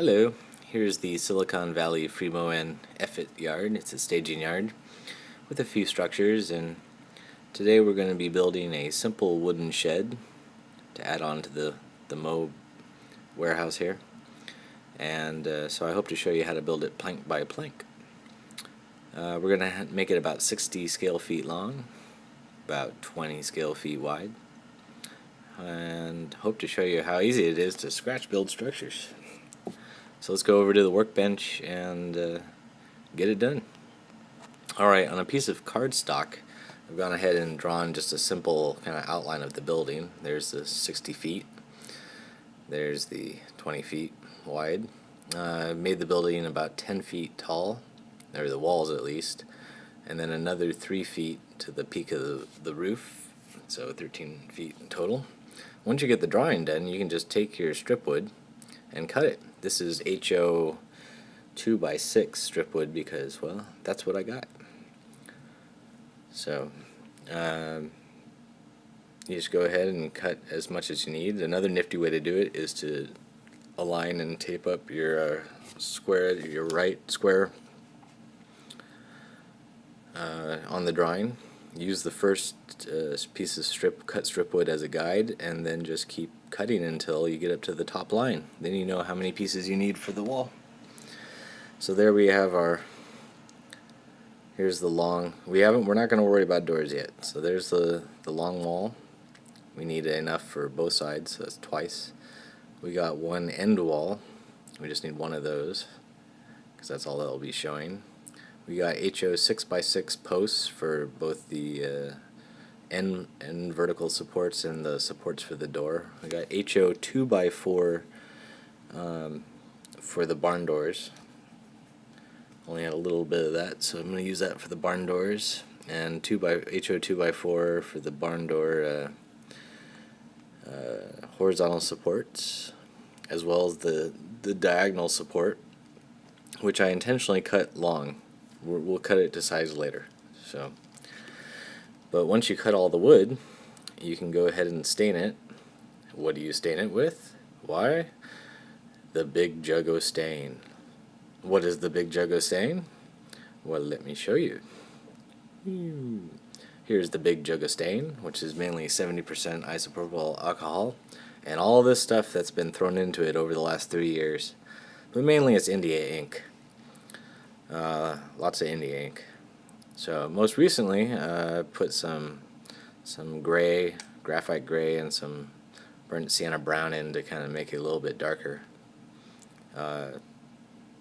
Hello, here's the Silicon Valley Fremo Effet yard. It's a staging yard with a few structures, and today we're going to be building a simple wooden shed to add on to the Mo warehouse here. And so I hope to show you how to build it plank by plank. We're going to make it about 60 scale feet long, about 20 scale feet wide, and hope to show you how easy it is to scratch build structures. So let's go over to the workbench and get it done. Alright, on a piece of cardstock, I've gone ahead and drawn just a simple kind of outline of the building. There's the 60 feet. There's the 20 feet wide. I made the building about 10 feet tall, or the walls at least, and then another 3 feet to the peak of the roof, so 13 feet in total. Once you get the drawing done, you can just take your strip wood and cut it. This is HO 2x6 strip wood because, well, that's what I got. So you just go ahead and cut as much as you need. Another nifty way to do it is to align and tape up your your right square on the drawing. Use the first piece of cut strip wood as a guide, and then just keep cutting until you get up to the top line. Then you know how many pieces you need for the wall. So there we have here's the long, we're not going to worry about doors yet. So there's the long wall. We need enough for both sides, so that's twice. We got one end wall. We just need one of those because that's all that'll be showing. We got HO 6x6 posts for both the end vertical supports and the supports for the door. We got HO 2x4 for the barn doors. Only had a little bit of that, so I'm going to use that for the barn doors. And HO 2x4 for the barn door horizontal supports, as well as the diagonal support, which I intentionally cut long. We'll cut it to size later. But once you cut all the wood, you can go ahead and stain it. What do you stain it with? Why? The Big Juggo stain. What is the Big Juggo stain? Well, let me show you. Here's the Big Juggo stain, which is mainly 70% isopropyl alcohol, and all this stuff that's been thrown into it over the last 3 years. But mainly it's India ink. Lots of India ink. So most recently, I put some gray, graphite gray, and some burnt sienna brown in to kind of make it a little bit darker. But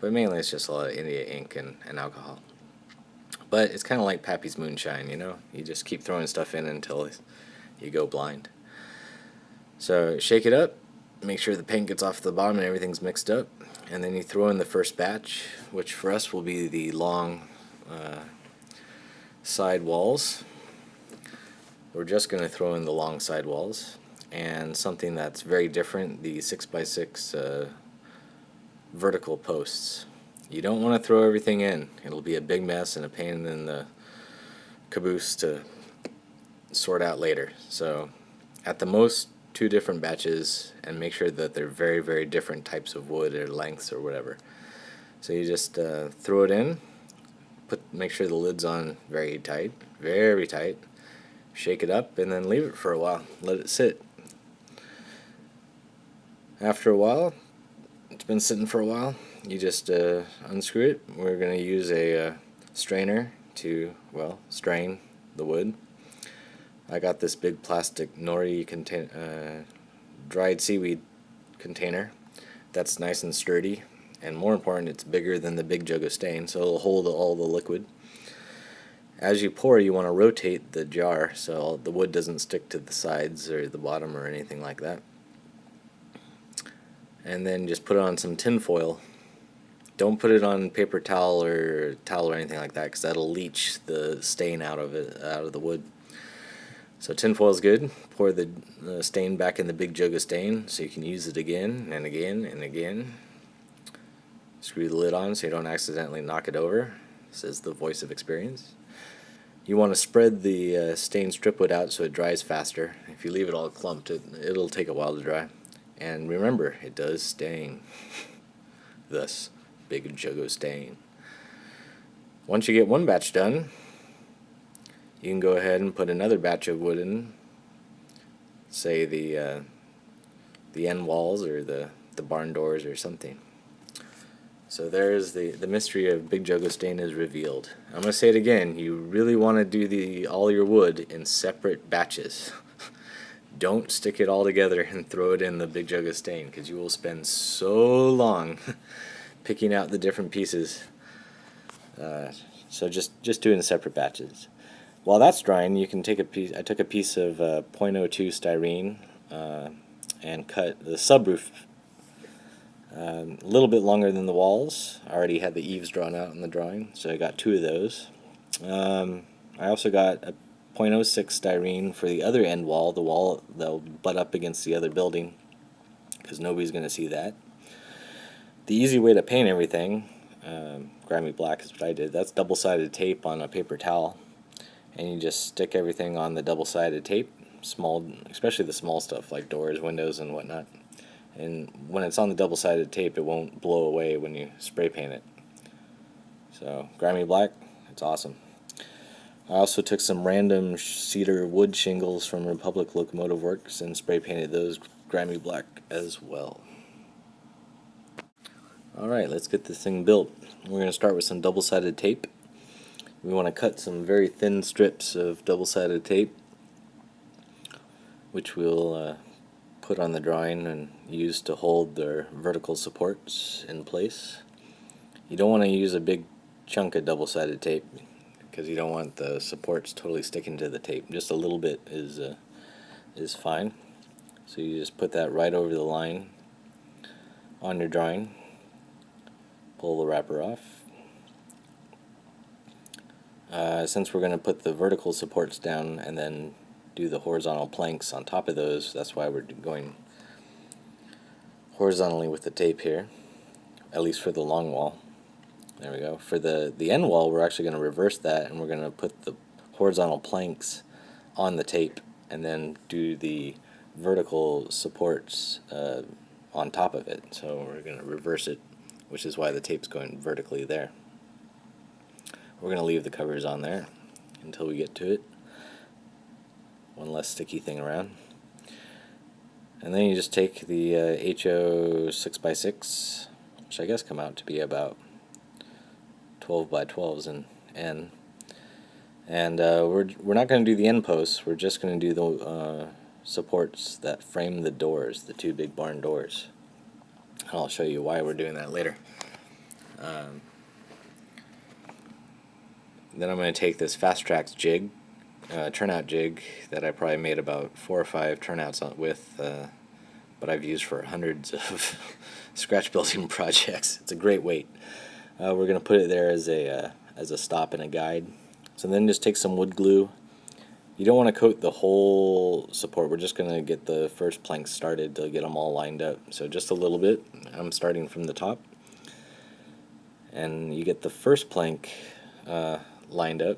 mainly it's just a lot of India ink and alcohol. But it's kind of like Pappy's moonshine, you know? You just keep throwing stuff in until you go blind. So shake it up, make sure the paint gets off the bottom and everything's mixed up, and then you throw in the first batch, which for us will be the long side walls. We're just going to throw in the long side walls, and something that's very different, the 6x6 vertical posts. You don't want to throw everything in. It'll be a big mess and a pain in the caboose to sort out later. So at the most 2 different batches, and make sure that they're very, very different types of wood or lengths or whatever. So you just throw it in, make sure the lid's on very tight, shake it up, and then leave it for a while. Let it sit. After a while, it's been sitting for a while, you just unscrew it. We're going to use a strainer to, well, strain the wood. I got this big plastic nori dried seaweed container that's nice and sturdy, and more important, it's bigger than the Big Juggo stain, so it'll hold all the liquid. As you pour, you want to rotate the jar so the wood doesn't stick to the sides or the bottom or anything like that. And then just put it on some tin foil. Don't put it on paper towel or anything like that, because that'll leach the stain out of the wood. So tin foil is good. Pour the stain back in the Big Juggo stain so you can use it again and again and again. Screw the lid on so you don't accidentally knock it over. This is the voice of experience. You want to spread the stained strip wood out so it dries faster. If you leave it all clumped, it'll take a while to dry. And remember, it does stain. thus big jug of stain. Once you get one batch done, you can go ahead and put another batch of wood in, say the end walls or the barn doors or something. So there's the mystery of big jug of stain is revealed. I'm going to say it again, you really want to do all your wood in separate batches. Don't stick it all together and throw it in the big jug of stain, because you will spend so long picking out the different pieces. So just do it in separate batches. While that's drying, you can take a piece. I took a piece of .02 styrene and cut the subroof a little bit longer than the walls. I already had the eaves drawn out in the drawing, so I got 2 of those. I also got a .06 styrene for the other end wall, the wall that'll butt up against the other building, because nobody's going to see that. The easy way to paint everything, grimy black is what I did. That's double-sided tape on a paper towel, and you just stick everything on the double-sided tape, especially the small stuff like doors, windows, and whatnot. And when it's on the double-sided tape, it won't blow away when you spray paint it. So grimy black, it's awesome. I also took some random cedar wood shingles from Republic Locomotive Works and spray painted those grimy black as well. Alright, let's get this thing built. We're going to start with some double-sided tape. We want to cut some very thin strips of double-sided tape, which we'll put on the drawing and use to hold their vertical supports in place. You don't want to use a big chunk of double-sided tape, because you don't want the supports totally sticking to the tape. Just a little bit is fine. So you just put that right over the line on your drawing. Pull the wrapper off. Since we're going to put the vertical supports down and then do the horizontal planks on top of those, that's why we're going horizontally with the tape here, at least for the long wall. There we go. For the end wall, we're actually going to reverse that, and we're going to put the horizontal planks on the tape and then do the vertical supports on top of it. So we're going to reverse it, which is why the tape's going vertically there. We're going to leave the covers on there until we get to it. One less sticky thing around. And then you just take the HO 6x6, which I guess come out to be about 12 by 12s in N. And we're not going to do the end posts, we're just going to do the supports that frame the doors, the 2 big barn doors. And I'll show you why we're doing that later. Then I'm going to take this Fast Tracks jig, turnout jig that I probably made about 4 or 5 turnouts with, but I've used for hundreds of scratch building projects. It's a great weight. We're going to put it there as a stop and a guide. So then just take some wood glue. You don't want to coat the whole support. We're just going to get the first planks started to get them all lined up. So just a little bit. I'm starting from the top. And you get the first plank lined up,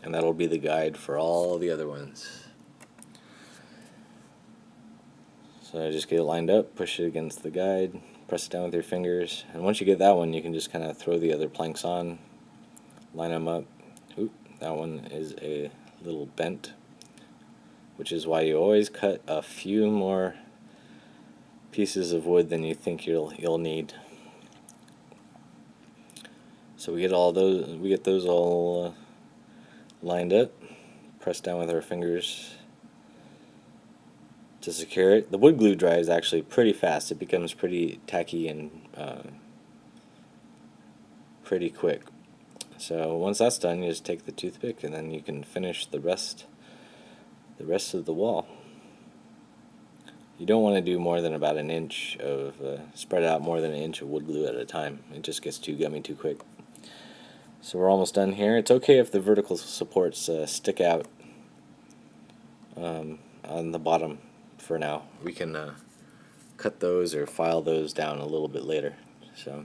and that'll be the guide for all the other ones. So just get it lined up, push it against the guide, press it down with your fingers, and once you get that one, you can just kind of throw the other planks on, line them up. Oop, that one is a little bent, which is why you always cut a few more pieces of wood than you think you'll need. So we get those all lined up, pressed down with our fingers to secure it. The wood glue dries actually pretty fast. It becomes pretty tacky and pretty quick. So once that's done, you just take the toothpick and then you can finish the rest of the wall. You don't want to do more than about an inch of spread out more than an inch of wood glue at a time. It just gets too gummy too quick. So we're almost done here. It's okay if the vertical supports stick out on the bottom for now. We can cut those or file those down a little bit later. So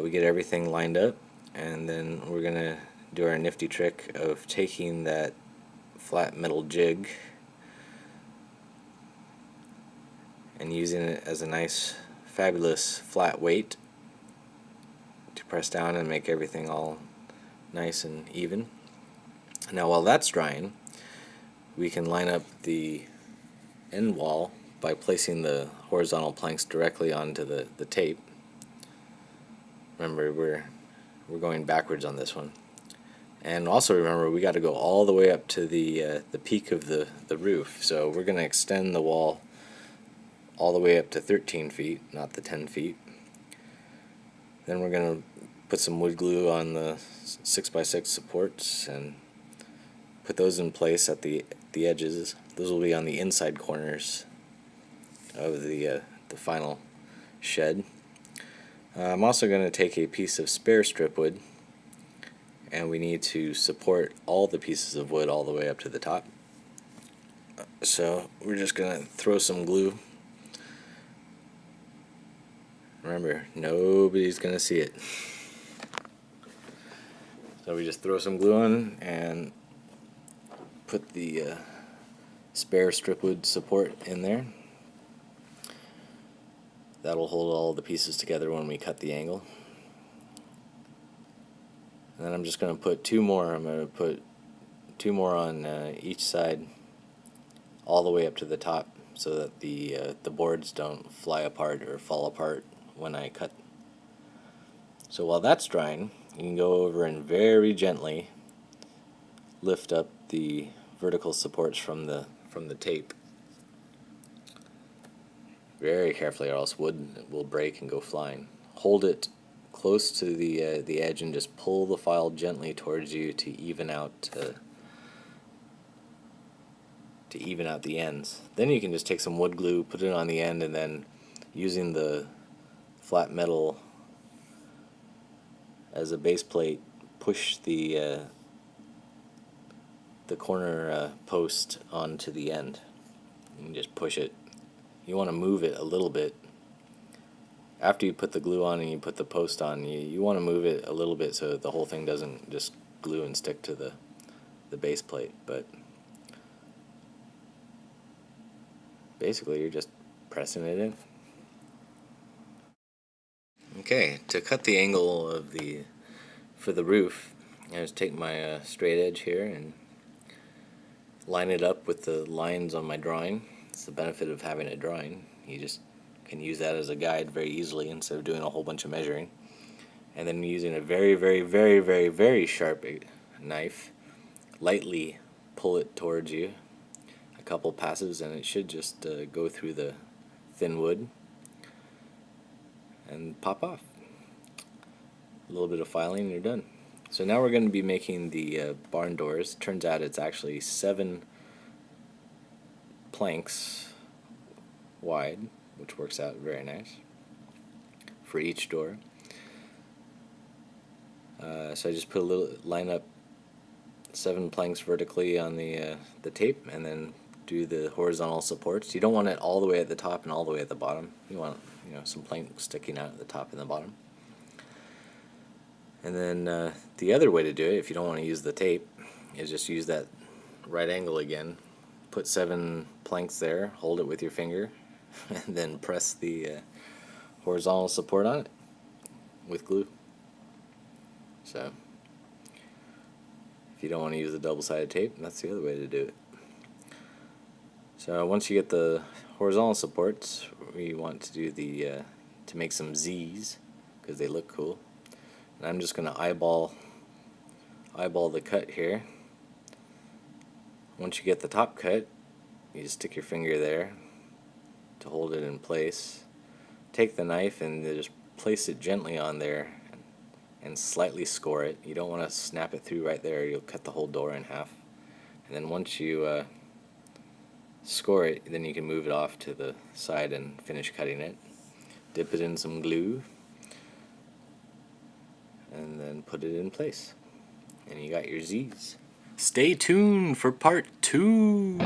we get everything lined up, and then we're going to do our nifty trick of taking that flat metal jig and using it as a nice fabulous flat weight to press down and make everything all nice and even. Now while that's drying, we can line up the end wall by placing the horizontal planks directly onto the tape. Remember, we're going backwards on this one. And also remember, we got to go all the way up to the peak of the roof. So we're going to extend the wall all the way up to 13 feet, not the 10 feet. Then we're going to put some wood glue on the 6x6 supports and put those in place at the edges. Those will be on the inside corners of the final shed. I'm also going to take a piece of spare strip wood, and we need to support all the pieces of wood all the way up to the top. So we're just going to throw some glue. Remember, nobody's going to see it. So we just throw some glue on and put the spare strip wood support in there. That'll hold all the pieces together when we cut the angle. And then I'm just going to put two more. I'm going to put two more on each side all the way up to the top so that the boards don't fly apart or fall apart when I cut. So while that's drying, you can go over and very gently lift up the vertical supports from the tape. Very carefully, or else wood will break and go flying. Hold it close to the edge and just pull the file gently towards you to even out the ends. Then you can just take some wood glue, put it on the end, and then using the flat metal as a base plate, push the corner post onto the end. You can just push it. You want to move it a little bit. After you put the glue on and you put the post on, you want to move it a little bit so that the whole thing doesn't just glue and stick to the base plate. But basically you're just pressing it in. Okay, to cut the angle for the roof, I just take my straight edge here and line it up with the lines on my drawing. It's the benefit of having a drawing. You just can use that as a guide very easily instead of doing a whole bunch of measuring. And then using a very, very, very, very, very sharp knife, lightly pull it towards you a couple passes, and it should just go through the thin wood and pop off. A little bit of filing and you're done. So now we're going to be making the barn doors. Turns out it's actually 7 planks wide, which works out very nice for each door. So I just put line up 7 planks vertically on the tape, and then do the horizontal supports. You don't want it all the way at the top and all the way at the bottom. You want some planks sticking out at the top and the bottom. And then the other way to do it, if you don't want to use the tape, is just use that right angle again. Put 7 planks there, hold it with your finger, and then press the horizontal support on it with glue. So if you don't want to use the double-sided tape, that's the other way to do it. So once you get the horizontal supports, we want to do to make some Z's because they look cool. And I'm just going to eyeball the cut here. Once you get the top cut, you just stick your finger there to hold it in place. Take the knife and just place it gently on there and slightly score it. You don't want to snap it through right there, you'll cut the whole door in half. And then once you score it, then you can move it off to the side and finish cutting it. Dip it in some glue and then put it in place. And you got your Z's. Stay tuned for part 2.